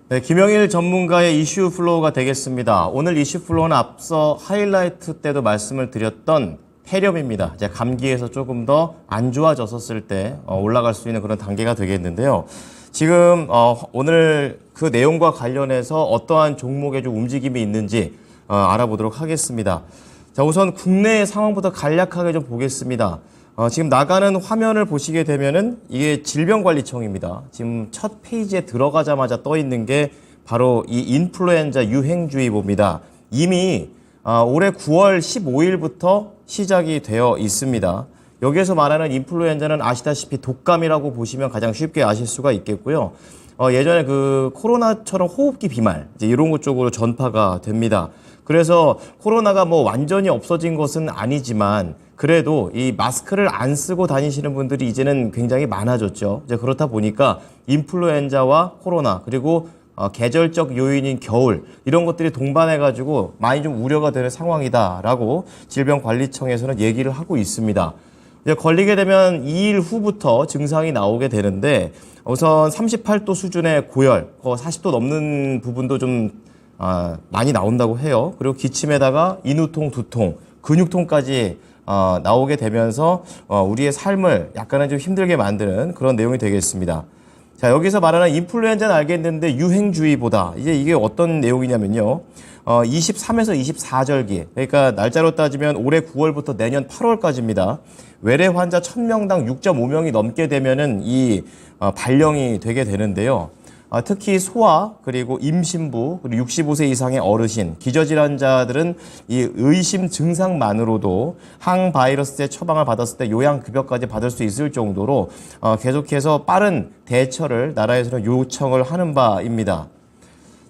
네, 김영일 전문가의 이슈 플로우가 되겠습니다. 오늘 이슈 플로우는 앞서 하이라이트 때도 말씀을 드렸던 폐렴입니다. 이제 감기에서 조금 더 안 좋아졌었을 때 올라갈 수 있는 그런 단계가 되겠는데요. 지금 오늘 그 내용과 관련해서 어떠한 종목에 좀 움직임이 있는지 알아보도록 하겠습니다. 자, 우선 국내 상황부터 간략하게 좀 보겠습니다. 지금 나가는 화면을 보시게 되면은 이게 질병관리청입니다. 지금 첫 페이지에 들어가자마자 떠 있는 게 바로 이 인플루엔자 유행주의보입니다. 이미 올해 9월 15일부터 시작이 되어 있습니다. 여기에서 말하는 인플루엔자는 아시다시피 독감이라고 보시면 가장 쉽게 아실 수가 있겠고요. 예전에 그 코로나처럼 호흡기 비말 이제 이런 것 쪽으로 전파가 됩니다. 그래서 코로나가 뭐 완전히 없어진 것은 아니지만 그래도 이 마스크를 안 쓰고 다니시는 분들이 이제는 굉장히 많아졌죠. 이제 그렇다 보니까 인플루엔자와 코로나 그리고 계절적 요인인 겨울 이런 것들이 동반해가지고 많이 좀 우려가 되는 상황이다라고 질병관리청에서는 얘기를 하고 있습니다. 이제 걸리게 되면 2일 후부터 증상이 나오게 되는데 우선 38도 수준의 고열, 40도 넘는 부분도 좀 많이 나온다고 해요. 그리고 기침에다가 인후통, 두통, 근육통까지 나오게 되면서 우리의 삶을 약간은 좀 힘들게 만드는 그런 내용이 되겠습니다. 자, 여기서 말하는 인플루엔자는 알겠는데 유행주의보다 이게 어떤 내용이냐면요. 23에서 24절기, 그러니까 날짜로 따지면 올해 9월부터 내년 8월까지입니다. 외래 환자 1000명당 6.5명이 넘게 되면은 이 발령이 되게 되는데요. 특히 소아, 그리고 임신부, 그리고 65세 이상의 어르신, 기저질환자들은 이 의심 증상만으로도 항바이러스제 처방을 받았을 때 요양급여까지 받을 수 있을 정도로 계속해서 빠른 대처를 나라에서는 요청을 하는 바입니다.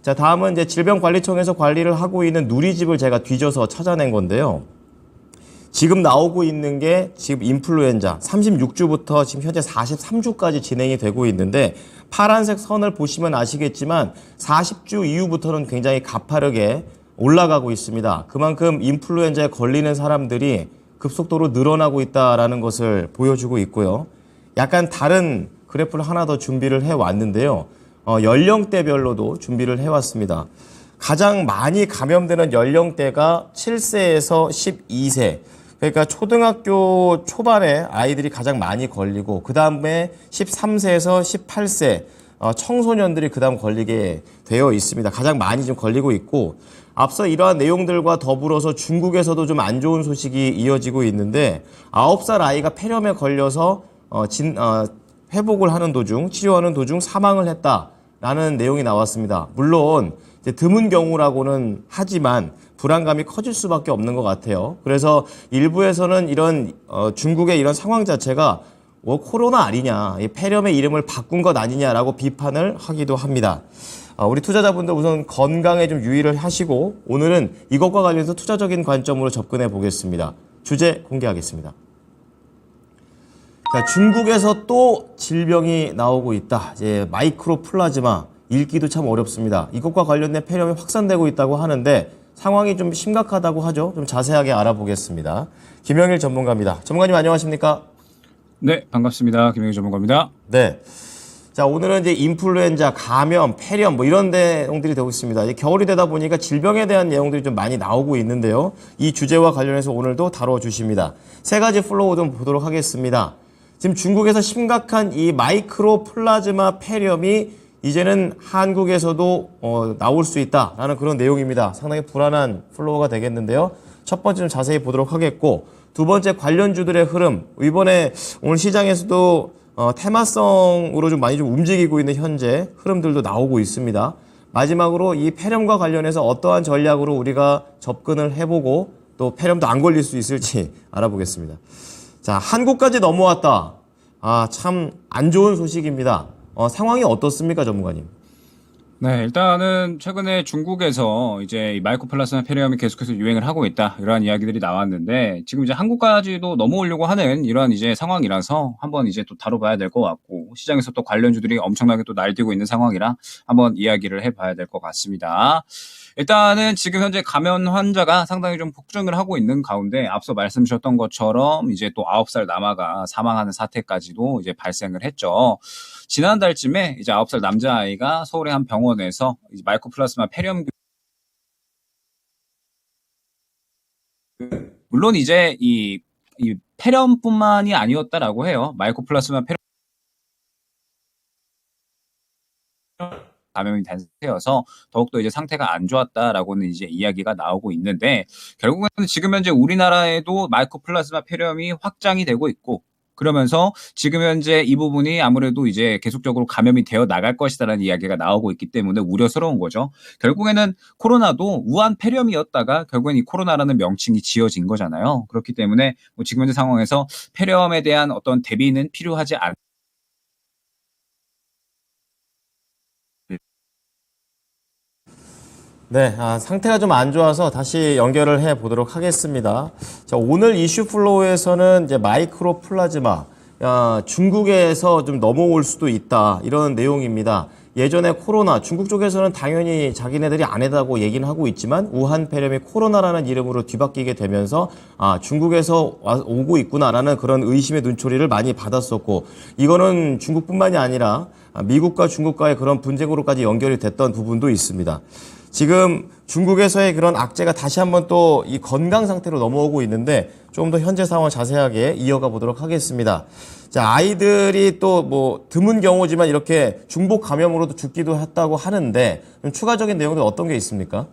자, 다음은 이제 질병관리청에서 관리를 하고 있는 누리집을 제가 뒤져서 찾아낸 건데요. 지금 나오고 있는 게 지금 인플루엔자 36주부터 지금 현재 43주까지 진행이 되고 있는데 파란색 선을 보시면 아시겠지만 40주 이후부터는 굉장히 가파르게 올라가고 있습니다. 그만큼 인플루엔자에 걸리는 사람들이 급속도로 늘어나고 있다는 것을 보여주고 있고요. 약간 다른 그래프를 하나 더 준비를 해왔는데요. 연령대별로도 준비를 해왔습니다. 가장 많이 감염되는 연령대가 7세에서 12세. 그러니까 초등학교 초반에 아이들이 가장 많이 걸리고 그 다음에 13세에서 18세 청소년들이 그 다음 걸리게 되어 있습니다. 가장 많이 좀 걸리고 있고 앞서 이러한 내용들과 더불어서 중국에서도 좀 안 좋은 소식이 이어지고 있는데 9살 아이가 폐렴에 걸려서 회복을 하는 도중 치료하는 도중 사망을 했다라는 내용이 나왔습니다. 물론 이제 드문 경우라고는 하지만 불안감이 커질 수밖에 없는 것 같아요. 그래서 일부에서는 이런 중국의 이런 상황 자체가 코로나 아니냐, 폐렴의 이름을 바꾼 것 아니냐라고 비판을 하기도 합니다. 우리 투자자분들 우선 건강에 좀 유의를 하시고 오늘은 이것과 관련해서 투자적인 관점으로 접근해 보겠습니다. 주제 공개하겠습니다. 자, 중국에서 또 질병이 나오고 있다. 이제 마이크로 플라즈마 읽기도 참 어렵습니다. 이것과 관련된 폐렴이 확산되고 있다고 하는데 상황이 좀 심각하다고 하죠. 좀 자세하게 알아보겠습니다. 김영일 전문가입니다. 전문가님 안녕하십니까? 네, 반갑습니다. 김영일 전문가입니다. 네. 자, 오늘은 이제 인플루엔자, 감염, 폐렴 뭐 이런 내용들이 되고 있습니다. 이제 겨울이 되다 보니까 질병에 대한 내용들이 좀 많이 나오고 있는데요. 이 주제와 관련해서 오늘도 다뤄주십니다. 세 가지 플로우 좀 보도록 하겠습니다. 지금 중국에서 심각한 이 마이크로 플라즈마 폐렴이 이제는 한국에서도 나올 수 있다라는 그런 내용입니다. 상당히 불안한 플로우가 되겠는데요. 첫 번째 좀 자세히 보도록 하겠고 두 번째 관련주들의 흐름. 이번에 오늘 시장에서도 테마성으로 좀 많이 좀 움직이고 있는 현재 흐름들도 나오고 있습니다. 마지막으로 이 폐렴과 관련해서 어떠한 전략으로 우리가 접근을 해보고 또 폐렴도 안 걸릴 수 있을지 알아보겠습니다. 자, 한국까지 넘어왔다. 참 안 좋은 소식입니다. 상황이 어떻습니까, 전문가님? 네, 일단은 최근에 중국에서 이제 이 마이코플라스마 폐렴이 계속해서 유행을 하고 있다. 이러한 이야기들이 나왔는데 지금 이제 한국까지도 넘어오려고 하는 이러한 이제 상황이라서 한번 이제 또 다뤄봐야 될 것 같고 시장에서 또 관련주들이 엄청나게 또 날뛰고 있는 상황이라 한번 이야기를 해봐야 될 것 같습니다. 일단은 지금 현재 감염 환자가 상당히 좀 폭증을 하고 있는 가운데 앞서 말씀 주셨던 것처럼 이제 또 9살 남아가 사망하는 사태까지도 이제 발생을 했죠. 지난달쯤에 이제 9살 남자아이가 서울의 한 병원에서 이제 마이코플라스마 폐렴, 물론 이제 이 폐렴뿐만이 아니었다라고 해요. 마이코플라스마 폐렴 감염이 된 상태여서 더욱더 이제 상태가 안 좋았다라고는 이제 이야기가 나오고 있는데, 결국에는 지금 현재 우리나라에도 마이코플라스마 폐렴이 확장이 되고 있고, 그러면서 지금 현재 이 부분이 아무래도 이제 계속적으로 감염이 되어 나갈 것이다라는 이야기가 나오고 있기 때문에 우려스러운 거죠. 결국에는 코로나도 우한 폐렴이었다가 결국엔 이 코로나라는 명칭이 지어진 거잖아요. 그렇기 때문에 뭐 지금 현재 상황에서 폐렴에 대한 어떤 대비는 필요하지 않 네, 상태가 좀 안 좋아서 다시 연결을 해 보도록 하겠습니다. 자, 오늘 이슈 플로우에서는 이제 마이크로 플라즈마, 중국에서 좀 넘어올 수도 있다, 이런 내용입니다. 예전에 코로나, 중국 쪽에서는 당연히 자기네들이 아니다고 얘기는 하고 있지만 우한 폐렴이 코로나라는 이름으로 뒤바뀌게 되면서 중국에서 오고 있구나라는 그런 의심의 눈초리를 많이 받았었고, 이거는 중국뿐만이 아니라 미국과 중국과의 그런 분쟁으로까지 연결이 됐던 부분도 있습니다. 지금 중국에서의 그런 악재가 다시 한번 또 이 건강 상태로 넘어오고 있는데 조금 더 현재 상황 자세하게 이어가 보도록 하겠습니다. 자, 아이들이 또 뭐 드문 경우지만 이렇게 중복 감염으로도 죽기도 했다고 하는데 좀 추가적인 내용들 어떤 게 있습니까?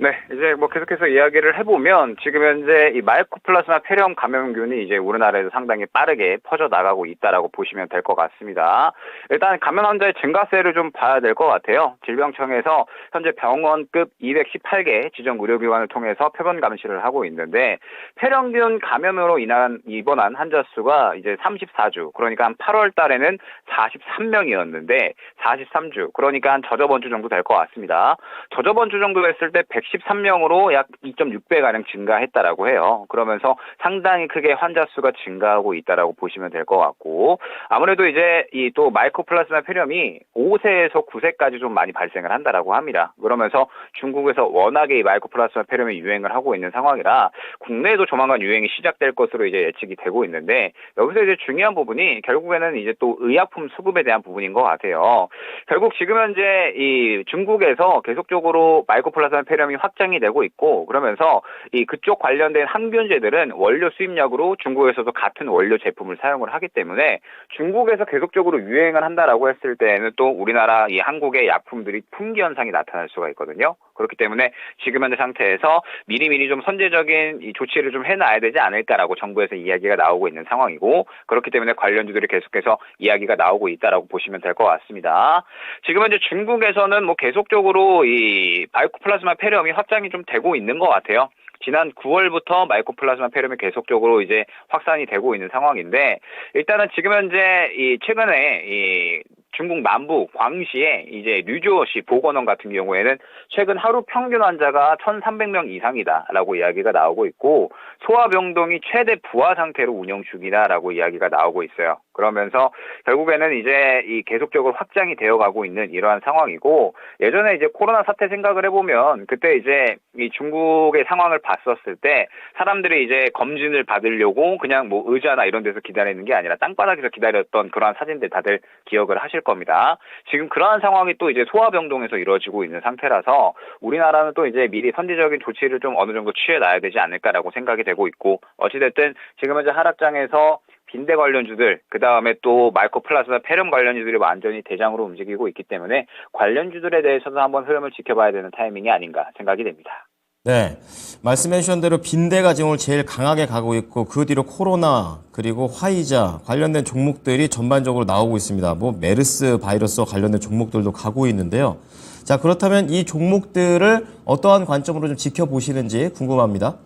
네, 이제 뭐 계속해서 이야기를 해보면 지금 현재 이 마이코플라스마 폐렴 감염균이 이제 우리나라에서 상당히 빠르게 퍼져 나가고 있다라고 보시면 될 것 같습니다. 일단 감염 환자의 증가세를 좀 봐야 될 것 같아요. 질병청에서 현재 병원급 218개 지정 의료기관을 통해서 표본 감시를 하고 있는데, 폐렴균 감염으로 입원한 환자 수가 이제 34주, 그러니까 한 8월 달에는 43명이었는데 43주, 그러니까 한 저저번 주 정도 될 것 같습니다. 저저번 주 정도 됐을 때 113명으로 약 2.6배가량 증가했다라고 해요. 그러면서 상당히 크게 환자 수가 증가하고 있다라고 보시면 될 것 같고, 아무래도 이제 이 또 마이코플라스마 폐렴이 5세에서 9세까지 좀 많이 발생을 한다라고 합니다. 그러면서 중국에서 워낙에 이 마이코플라스마 폐렴이 유행을 하고 있는 상황이라 국내에도 조만간 유행이 시작될 것으로 이제 예측이 되고 있는데, 여기서 이제 중요한 부분이 결국에는 이제 또 의약품 수급에 대한 부분인 것 같아요. 결국 지금 현재 이 중국에서 계속적으로 마이코플라스마 폐렴이 확장이 되고 있고, 그러면서 이 그쪽 관련된 항균제들은 원료 수입약으로 중국에서도 같은 원료 제품을 사용을 하기 때문에 중국에서 계속적으로 유행을 한다라고 했을 때에는 또 우리나라 이 한국의 약품들이 품귀 현상이 나타날 수가 있거든요. 그렇기 때문에 지금 현재 상태에서 미리미리 좀 선제적인 이 조치를 좀 해놔야 되지 않을까라고 정부에서 이야기가 나오고 있는 상황이고, 그렇기 때문에 관련주들이 계속해서 이야기가 나오고 있다라고 보시면 될 것 같습니다. 지금 현재 중국에서는 뭐 계속적으로 이 마이코플라스마 폐렴이 확장이 좀 되고 있는 것 같아요. 지난 9월부터 마이코플라스마 폐렴이 계속적으로 이제 확산이 되고 있는 상황인데, 일단은 지금 현재 이 최근에 이 중국 남부 광시에 이제 류조시 보건원 같은 경우에는 최근 하루 평균 환자가 1,300명 이상이다라고 이야기가 나오고 있고, 소아병동이 최대 부하 상태로 운영 중이다라고 이야기가 나오고 있어요. 그러면서 결국에는 이제 이 계속적으로 확장이 되어가고 있는 이러한 상황이고, 예전에 이제 코로나 사태 생각을 해보면 그때 이제 이 중국의 상황을 봤었을 때 사람들이 이제 검진을 받으려고 그냥 뭐 의자나 이런 데서 기다리는 게 아니라 땅바닥에서 기다렸던 그러한 사진들 다들 기억을 하실 겁니다. 지금 그러한 상황이 또 이제 소아병동에서 이루어지고 있는 상태라서 우리나라는 또 이제 미리 선제적인 조치를 좀 어느 정도 취해놔야 되지 않을까라고 생각이 되고 있고, 어찌됐든 지금 현재 하락장에서 빈대 관련주들, 그 다음에 또 마이코플라스마 폐렴 관련주들이 완전히 대장으로 움직이고 있기 때문에 관련주들에 대해서도 한번 흐름을 지켜봐야 되는 타이밍이 아닌가 생각이 됩니다. 네, 말씀해 주신 대로 빈대가 지금 오늘 제일 강하게 가고 있고 그 뒤로 코로나 그리고 화이자 관련된 종목들이 전반적으로 나오고 있습니다. 뭐 메르스 바이러스와 관련된 종목들도 가고 있는데요. 자, 그렇다면 이 종목들을 어떠한 관점으로 좀 지켜보시는지 궁금합니다.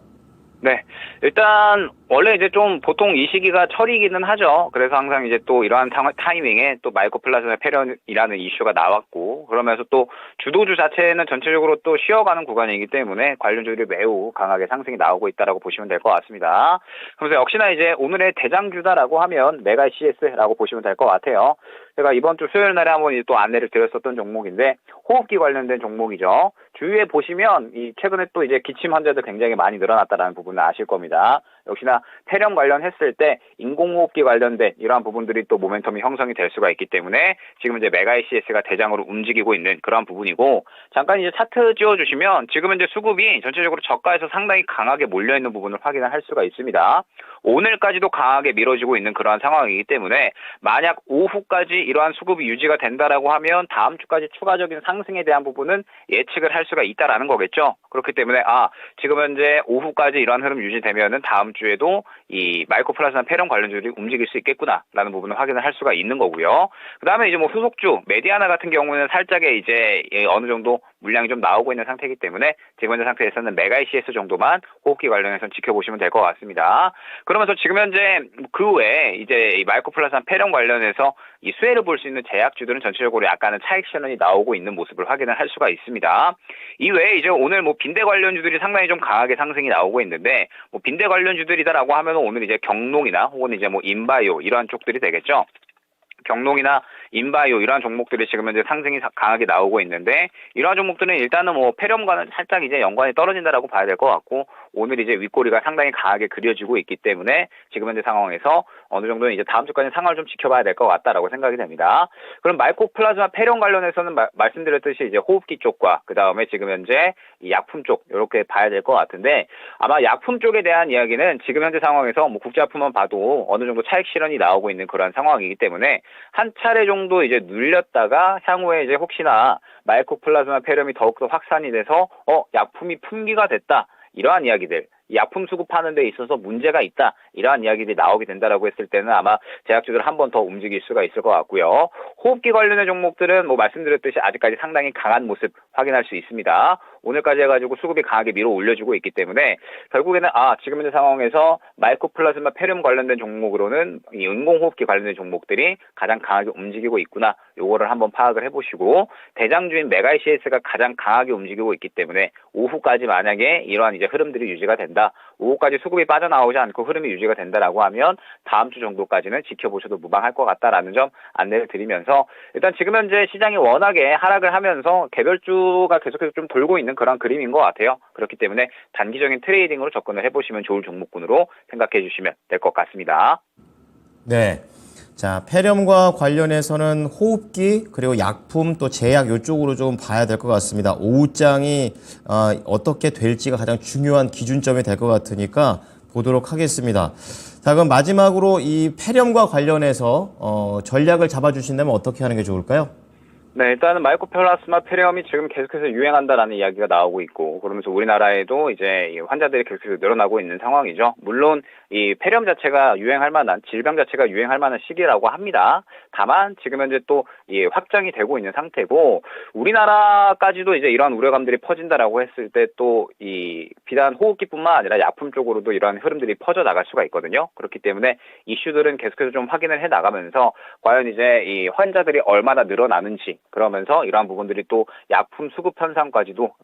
네. 일단, 원래 이제 좀 보통 이 시기가 철이기는 하죠. 그래서 항상 이제 또 이러한 타이밍에 또 마이코플라스마 폐렴이라는 이슈가 나왔고, 그러면서 또 주도주 자체는 전체적으로 또 쉬어가는 구간이기 때문에 관련주들이 매우 강하게 상승이 나오고 있다라고 보시면 될 것 같습니다. 그래서 역시나 이제 오늘의 대장주다라고 하면 메가 CS라고 보시면 될 것 같아요. 제가 이번 주 수요일 날에 한번 또 안내를 드렸었던 종목인데, 호흡기 관련된 종목이죠. 주위에 보시면 이 최근에 또 이제 기침 환자들 굉장히 많이 늘어났다라는 부분을 아실 겁니다. 역시나 폐렴 관련했을 때 인공호흡기 관련된 이러한 부분들이 또 모멘텀이 형성이 될 수가 있기 때문에 지금 이제 메가 ECS가 대장으로 움직이고 있는 그러한 부분이고, 잠깐 이제 차트 띄워주시면 지금 이제 수급이 전체적으로 저가에서 상당히 강하게 몰려 있는 부분을 확인을 할 수가 있습니다. 오늘까지도 강하게 밀어지고 있는 그러한 상황이기 때문에 만약 오후까지 이러한 수급이 유지가 된다라고 하면 다음 주까지 추가적인 상승에 대한 부분은 예측을 할 수가 있다라는 거겠죠. 그렇기 때문에 지금 현재 오후까지 이러한 흐름 유지되면은 다음 주에도 이 마이코플라스나 폐렴 관련주들이 움직일 수 있겠구나라는 부분을 확인을 할 수가 있는 거고요. 그다음에 이제 뭐 후속주 메디아나 같은 경우는 살짝의 이제 어느 정도 물량이 좀 나오고 있는 상태이기 때문에 지금 현재 상태에서는 메가 ECS 정도만 호흡기 관련해서 지켜보시면 될 것 같습니다. 그러면서 지금 현재 그 외에 이제 이 마이코플라스나 폐렴 관련해서 이 수혜를 볼 수 있는 제약주들은 전체적으로 약간은 차익 실현이 나오고 있는 모습을 확인을 할 수가 있습니다. 이 외에 이제 오늘 뭐 빈대 관련주들이 상당히 좀 강하게 상승이 나오고 있는데, 뭐 빈대 관련주들이다라고 하면 오늘 이제 경농이나 혹은 이제 뭐 인바이오 이러한 쪽들이 되겠죠. 경농이나 인바이오 이러한 종목들이 지금 현재 상승이 강하게 나오고 있는데, 이러한 종목들은 일단은 뭐 폐렴과는 살짝 이제 연관이 떨어진다라고 봐야 될 것 같고, 오늘 이제 윗꼬리가 상당히 강하게 그려지고 있기 때문에 지금 현재 상황에서 어느 정도는 이제 다음 주까지 상황을 좀 지켜봐야 될 것 같다라고 생각이 됩니다. 그럼 마이코플라즈마 폐렴 관련해서는 말씀드렸듯이 이제 호흡기 쪽과 그 다음에 지금 현재 이 약품 쪽 이렇게 봐야 될 것 같은데, 아마 약품 쪽에 대한 이야기는 지금 현재 상황에서 뭐 국제약품만 봐도 어느 정도 차익 실현이 나오고 있는 그런 상황이기 때문에 한 차례 정도 이제 눌렸다가 향후에 이제 혹시나 마이코플라즈마 폐렴이 더욱더 확산이 돼서 약품이 품귀가 됐다, 이러한 이야기들, 약품 수급하는 데 있어서 문제가 있다, 이러한 이야기들이 나오게 된다라고 했을 때는 아마 제약주들 한 번 더 움직일 수가 있을 것 같고요. 호흡기 관련의 종목들은 뭐 말씀드렸듯이 아직까지 상당히 강한 모습 확인할 수 있습니다. 오늘까지 해가지고 수급이 강하게 밀어 올려주고 있기 때문에 결국에는 지금 현재 상황에서 마이코플라즈마 폐렴 관련된 종목으로는 이 인공호흡기 관련된 종목들이 가장 강하게 움직이고 있구나, 요거를 한번 파악을 해보시고, 대장주인 메가 ECS가 가장 강하게 움직이고 있기 때문에 오후까지 만약에 이러한 이제 흐름들이 유지가 된다, 오후까지 수급이 빠져나오지 않고 흐름이 유지가 된다라고 하면 다음 주 정도까지는 지켜보셔도 무방할 것 같다라는 점 안내를 드리면서, 일단 지금 현재 시장이 워낙에 하락을 하면서 개별주가 계속해서 좀 돌고 있는 그런 그림인 것 같아요. 그렇기 때문에 단기적인 트레이딩으로 접근을 해보시면 좋을 종목군으로 생각해 주시면 될 것 같습니다. 네. 자, 폐렴과 관련해서는 호흡기 그리고 약품 또 제약 이쪽으로 좀 봐야 될 것 같습니다. 오후장이 어떻게 될지가 가장 중요한 기준점이 될 것 같으니까 보도록 하겠습니다. 자, 그럼 마지막으로 이 폐렴과 관련해서 전략을 잡아주신다면 어떻게 하는 게 좋을까요? 네, 일단은 마이코플라스마 폐렴이 지금 계속해서 유행한다라는 이야기가 나오고 있고, 그러면서 우리나라에도 이제 이 환자들이 계속해서 늘어나고 있는 상황이죠. 물론 이 폐렴 자체가 유행할 만한, 질병 자체가 유행할 만한 시기라고 합니다. 다만 지금 현재 또 이 확장이 되고 있는 상태고, 우리나라까지도 이제 이러한 우려감들이 퍼진다라고 했을 때 또 이 비단 호흡기뿐만 아니라 약품 쪽으로도 이러한 흐름들이 퍼져 나갈 수가 있거든요. 그렇기 때문에 이슈들은 계속해서 좀 확인을 해 나가면서 과연 이제 이 환자들이 얼마나 늘어나는지, 그러면서 이러한 부분들이 또 약품 수급 현상까지도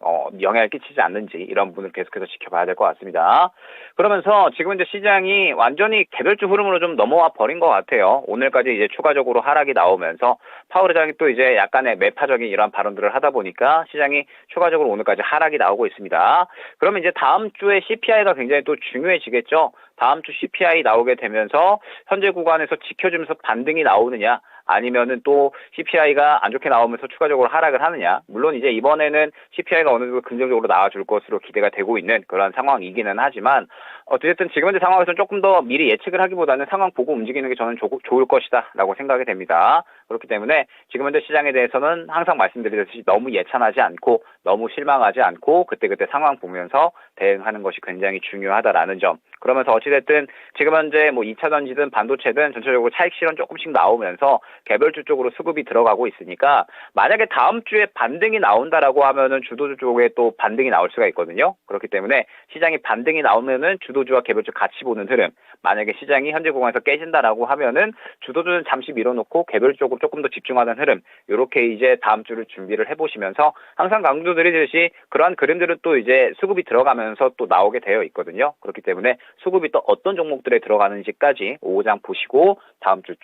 영향을 끼치지 않는지, 이런 부분을 계속해서 지켜봐야 될 것 같습니다. 그러면서 지금 이제 시장이 완전히 개별주 흐름으로 좀 넘어와 버린 것 같아요. 오늘까지 이제 추가적으로 하락이 나오면서 파월 의장이 또 이제 약간의 매파적인 이러한 발언들을 하다 보니까 시장이 추가적으로 오늘까지 하락이 나오고 있습니다. 그러면 이제 다음 주에 CPI가 굉장히 또 중요해지겠죠. 다음 주 CPI 나오게 되면서 현재 구간에서 지켜주면서 반등이 나오느냐, 아니면은 또 CPI가 안 좋게 나오면서 추가적으로 하락을 하느냐. 물론 이제 이번에는 CPI가 어느 정도 긍정적으로 나와줄 것으로 기대가 되고 있는 그런 상황이기는 하지만, 어쨌든 지금 현재 상황에서는 조금 더 미리 예측을 하기보다는 상황 보고 움직이는 게 저는 좋을 것이다 라고 생각이 됩니다. 그렇기 때문에 지금 현재 시장에 대해서는 항상 말씀드리듯이 너무 예찬하지 않고 너무 실망하지 않고 그때그때 상황 보면서 대응하는 것이 굉장히 중요하다라는 점. 그러면서 어찌됐든 지금 현재 뭐 2차 전지든 반도체든 전체적으로 차익 실현 조금씩 나오면서 개별주 쪽으로 수급이 들어가고 있으니까, 만약에 다음 주에 반등이 나온다라고 하면은 주도주 쪽에 또 반등이 나올 수가 있거든요. 그렇기 때문에 시장이 반등이 나오면은 주도주와 개별주 같이 보는 흐름, 만약에 시장이 현재 구간에서 깨진다라고 하면은 주도주는 잠시 밀어놓고 개별주 쪽으로 조금 더 집중하는 흐름, 이렇게 이제 다음 주를 준비를 해보시면서, 항상 강조드리듯이 그러한 그림들은 또 이제 수급이 들어가면서 또 나오게 되어 있거든요. 그렇기 때문에 수급이 또 어떤 종목들에 들어가는지까지 오후장 보시고 다음 주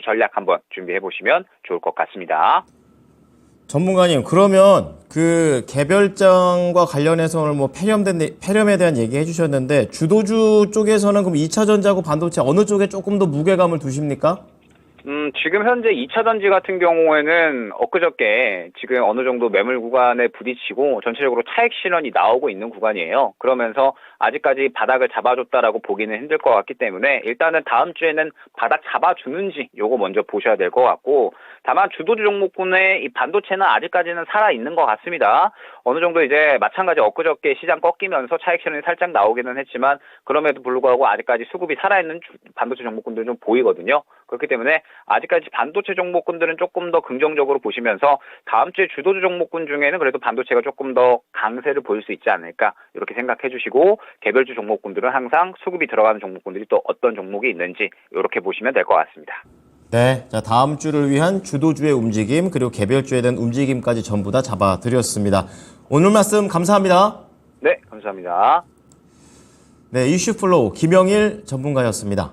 전략 한번 준비해 보시면 좋을 것 같습니다. 전문가님, 그러면 그 개별장과 관련해서 오늘 뭐 폐렴에 대한 얘기 해주셨는데, 주도주 쪽에서는 그럼 2차 전지하고 반도체 어느 쪽에 조금 더 무게감을 두십니까? 지금 현재 2차 전지 같은 경우에는 엊그저께 지금 어느 정도 매물 구간에 부딪히고 전체적으로 차익 실현이 나오고 있는 구간이에요. 그러면서 아직까지 바닥을 잡아줬다라고 보기는 힘들 것 같기 때문에 일단은 다음 주에는 바닥 잡아주는지 요거 먼저 보셔야 될 것 같고, 다만 주도주 종목군의 이 반도체는 아직까지는 살아있는 것 같습니다. 어느 정도 이제 마찬가지 엊그저께 시장 꺾이면서 차익 실현이 살짝 나오기는 했지만 그럼에도 불구하고 아직까지 수급이 살아있는 반도체 종목군들은 좀 보이거든요. 그렇기 때문에 아직까지 반도체 종목군들은 조금 더 긍정적으로 보시면서 다음 주에 주도주 종목군 중에는 그래도 반도체가 조금 더 강세를 보일 수 있지 않을까 이렇게 생각해 주시고, 개별주 종목군들은 항상 수급이 들어가는 종목군들이 또 어떤 종목이 있는지 이렇게 보시면 될 것 같습니다. 네, 자 다음 주를 위한 주도주의 움직임 그리고 개별주에 대한 움직임까지 전부 다 잡아드렸습니다. 오늘 말씀 감사합니다. 네, 감사합니다. 네, 이슈플로우 김영일 전문가였습니다.